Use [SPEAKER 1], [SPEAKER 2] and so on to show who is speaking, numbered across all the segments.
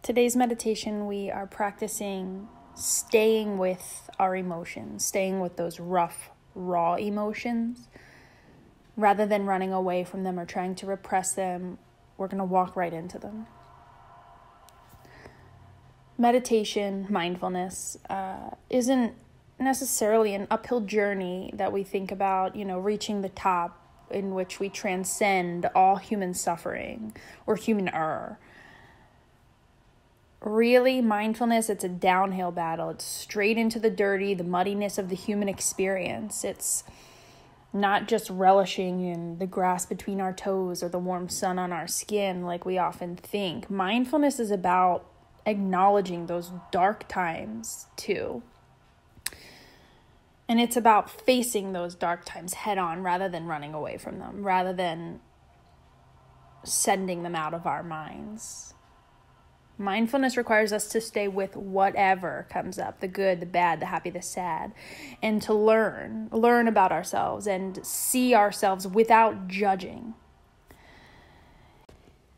[SPEAKER 1] Today's meditation, we are practicing staying with our emotions, staying with those rough, raw emotions. Rather than running away from them or trying to repress them, we're going to walk right into them. Meditation, mindfulness, isn't necessarily an uphill journey that we think about, reaching the top in which we transcend all human suffering or human error. Really, mindfulness, it's a downhill battle. It's straight into the dirty, the muddiness of the human experience. It's not just relishing in the grass between our toes or the warm sun on our skin like we often think. Mindfulness is about acknowledging those dark times too. And it's about facing those dark times head on rather than running away from them, rather than sending them out of our minds. Mindfulness requires us to stay with whatever comes up, the good, the bad, the happy, the sad, and to learn about ourselves and see ourselves without judging.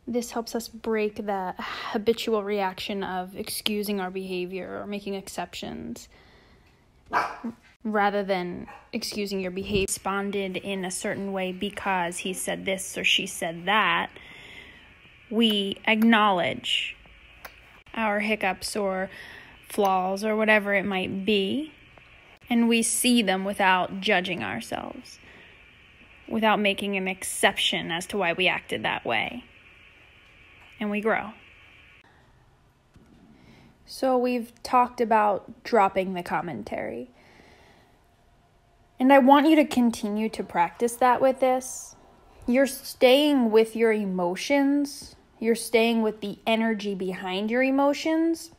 [SPEAKER 1] This helps us break the habitual reaction of excusing our behavior or making exceptions. Rather than excusing your behavior, responded in a certain way because he said this or she said that, we acknowledge our hiccups or flaws or whatever it might be, and we see them without judging ourselves, without making an exception as to why we acted that way, and we grow. So we've talked about dropping the commentary, and I want you to continue to practice that with this. You're staying with your emotions. You're staying with the energy behind your emotions,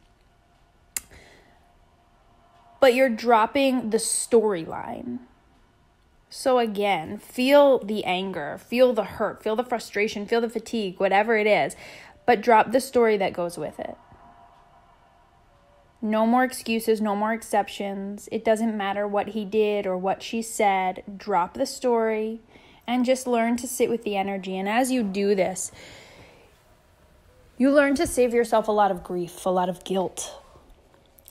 [SPEAKER 1] but you're dropping the storyline. So again, feel the anger, feel the hurt, feel the frustration, feel the fatigue, whatever it is, but drop the story that goes with it. No more excuses, no more exceptions. It doesn't matter what he did or what she said. Drop the story and just learn to sit with the energy. And as you do this, you learn to save yourself a lot of grief, a lot of guilt,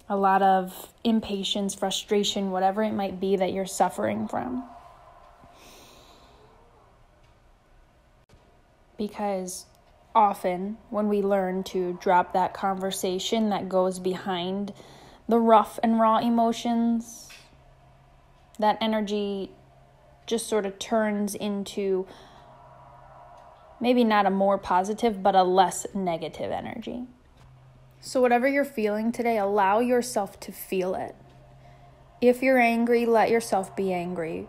[SPEAKER 1] a lot of impatience, frustration, whatever it might be that you're suffering from. Because often when we learn to drop that conversation that goes behind the rough and raw emotions, that energy just sort of turns into maybe not a more positive, but a less negative energy. So whatever you're feeling today, allow yourself to feel it. If you're angry, let yourself be angry.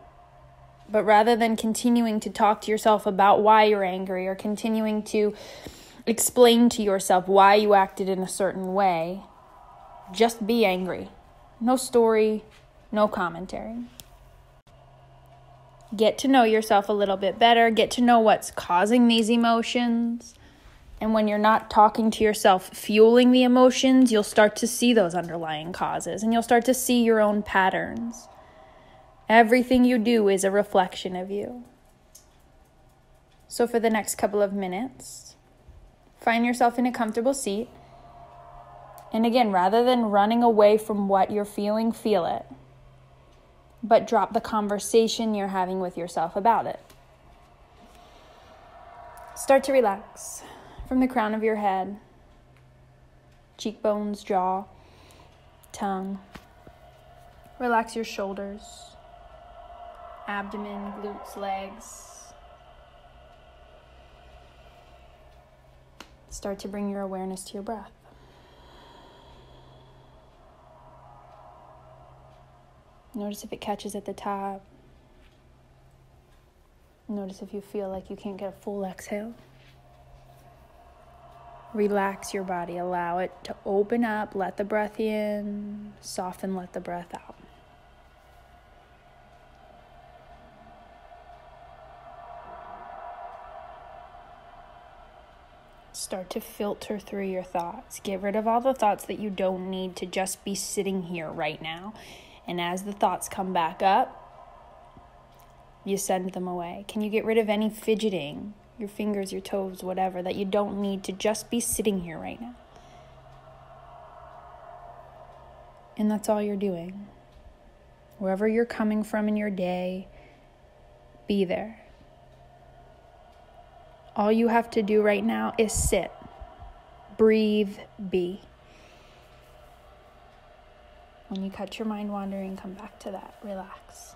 [SPEAKER 1] But rather than continuing to talk to yourself about why you're angry or continuing to explain to yourself why you acted in a certain way, just be angry. No story, no commentary. Get to know yourself a little bit better. Get to know what's causing these emotions. And when you're not talking to yourself, fueling the emotions, you'll start to see those underlying causes and you'll start to see your own patterns. Everything you do is a reflection of you. So for the next couple of minutes, find yourself in a comfortable seat. And again, rather than running away from what you're feeling, feel it. But drop the conversation you're having with yourself about it. Start to relax from the crown of your head, cheekbones, jaw, tongue. Relax your shoulders, abdomen, glutes, legs. Start to bring your awareness to your breath. Notice if it catches at the top. Notice if you feel like you can't get a full exhale. Relax your body. Allow it to open up. Let the breath in. Soften. Let the breath out. Start to filter through your thoughts. Get rid of all the thoughts that you don't need to just be sitting here right now. And as the thoughts come back up, you send them away. Can you get rid of any fidgeting, your fingers, your toes, whatever, that you don't need to just be sitting here right now? And that's all you're doing. Wherever you're coming from in your day, be there. All you have to do right now is sit, breathe, be. When you catch your mind wandering, come back to that. Relax.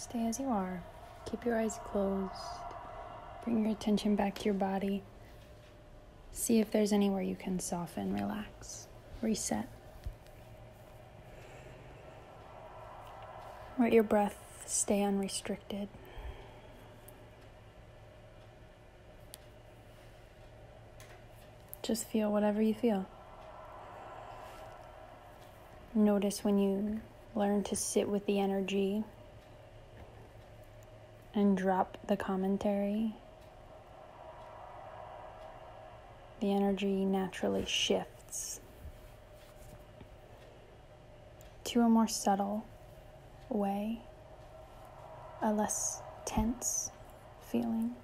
[SPEAKER 1] Stay as you are. Keep your eyes closed. Bring your attention back to your body. See if there's anywhere you can soften, relax, reset. Let your breath stay unrestricted. Just feel whatever you feel. Notice when you learn to sit with the energy and drop the commentary. The energy naturally shifts to a more subtle way, a less tense feeling.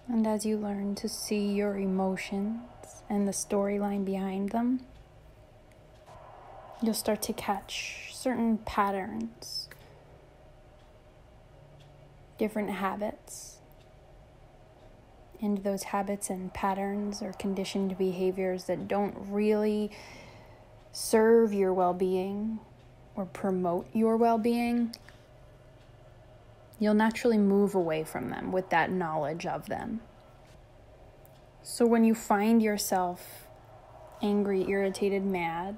[SPEAKER 1] And as you learn to see your emotions and the storyline behind them, you'll start to catch certain patterns, different habits. And those habits and patterns or conditioned behaviors that don't really serve your well-being or promote your well-being, you'll naturally move away from them with that knowledge of them. So when you find yourself angry, irritated, mad,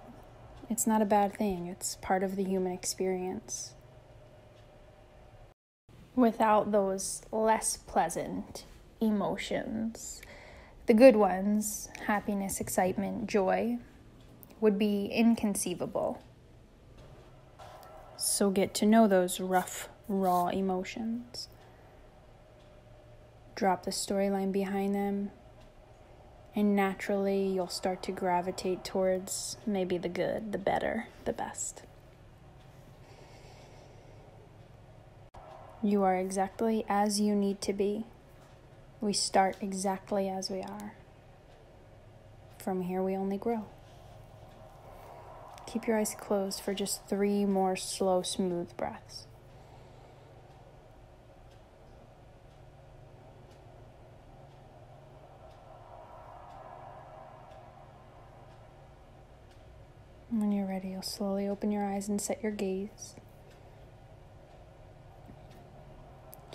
[SPEAKER 1] it's not a bad thing. It's part of the human experience. Without those less pleasant emotions, the good ones, happiness, excitement, joy, would be inconceivable. So get to know those rough, raw emotions. Drop the storyline behind them, and naturally you'll start to gravitate towards maybe the good, the better, the best. You are exactly as you need to be. We start exactly as we are. From here we only grow. Keep your eyes closed for just 3 more slow, smooth breaths. When you're ready, you'll slowly open your eyes and set your gaze.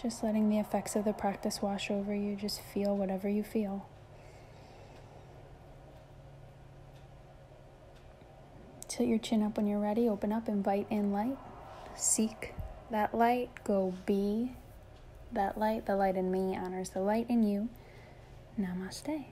[SPEAKER 1] Just letting the effects of the practice wash over you. Just feel whatever you feel. Tilt your chin up when you're ready. Open up, invite in light. Seek that light. Go be that light. The light in me honors the light in you. Namaste.